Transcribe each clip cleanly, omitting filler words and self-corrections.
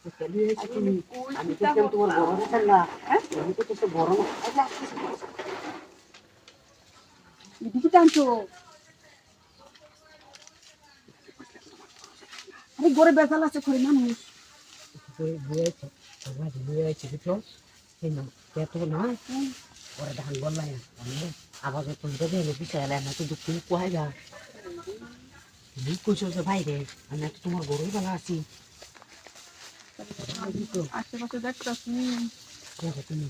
তুমি আমি তো তোমার বড় হচ্ছেন না আমি তো কিছু বড় দিদি টানছো আরে গরে বেজাল আছে করে মানুষ বুঝেছে বুঝেছে বুঝছো এই না এত না ওরা ধান বললাই আমি আবার তুমি তো দেখলে বিশাল না কিন্তু তুমি কোয়াই যা তুমি কইছো যে বাইরে আমি তো তোমার গরুই বেলা আছি আশেপাশে দেখতেছি দেখো তুমি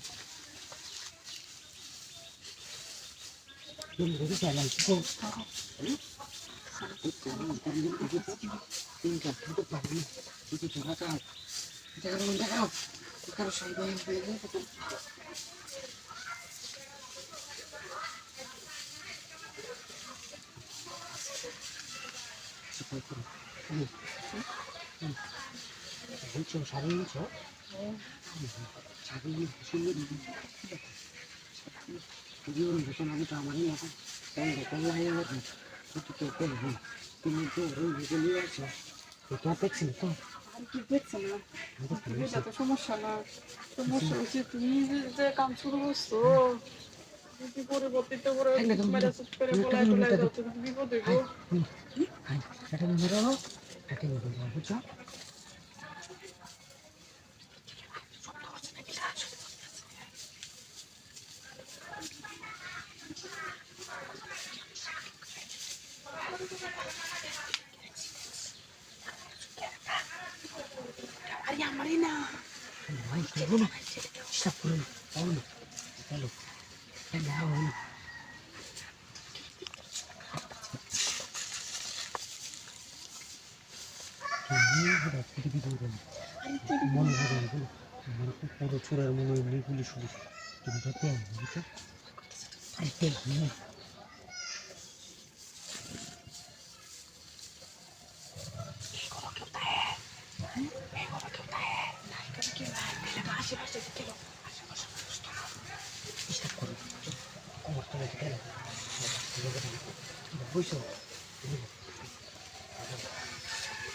তুমি গরু চালাই তো তিনটা ছোটো পাবি কিছু ছোটা চাও দেখাও কারো সাইডে বুঝছো শাড়ি নিচ্ছো শাড়ি সুন্দর জীবন ভূষণ আমি তো আমারই এখন তুমি তো নিয়ে আসো এটা দেখছি তো আর কি দেখছে না এটা তো সমস্যা না সমস্যা হচ্ছে তুমি যে কাম শুরু করছো যদি পরিবর্তিত করে মেরাজ করে বলাই টলাই যাও তো বিপদ হইব এটা মেরো এটা মেরো বুঝছো আরে আমারই না ভাই কেন না সব করুন তাহলে চলো যাও মনে হবে আমার তো পুরো চূড়ার মনে হয় এমনিগুলি শুরু তুমি তো পেয়ে বুঝছো আরে পেয়ে বুঝছো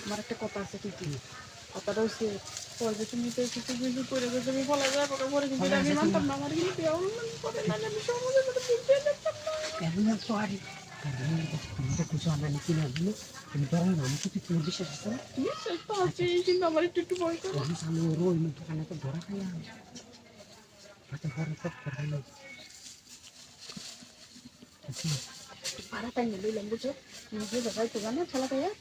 আমার একটা কথা আছে ঠিকই কথাটা হচ্ছে পরে যে তুমি তো কিছু কিছু করে যে তুমি বলা যায় পরে কিন্তু আমি মানতাম না আমার কিন্তু করে না আমি সমাজের মধ্যে বুঝতে পারতাম না কেন তো আরে তুমি তো কিছু আনা নিচ্ছি না বলে তুমি তো আমি তো তোমার বিশ্বাস আছে না বিশ্বাস তো আছে কিন্তু আমার একটু ভয় করে আমি সামনে রোই মতো কানে তো ধরা খাই হাতে ধরা সব করে না পাড়াটাই নেই বুঝছো নিজে দেখাই তো জানো খেলা খাইয়া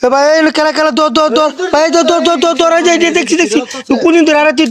ভাই কেলা কেলা দৌড় দৌড় দৌড় ভাই দৌড় দৌড় দৌড় দৌড় দৌড় দেখছি দেখছি কোনদিন ধরে আর তুই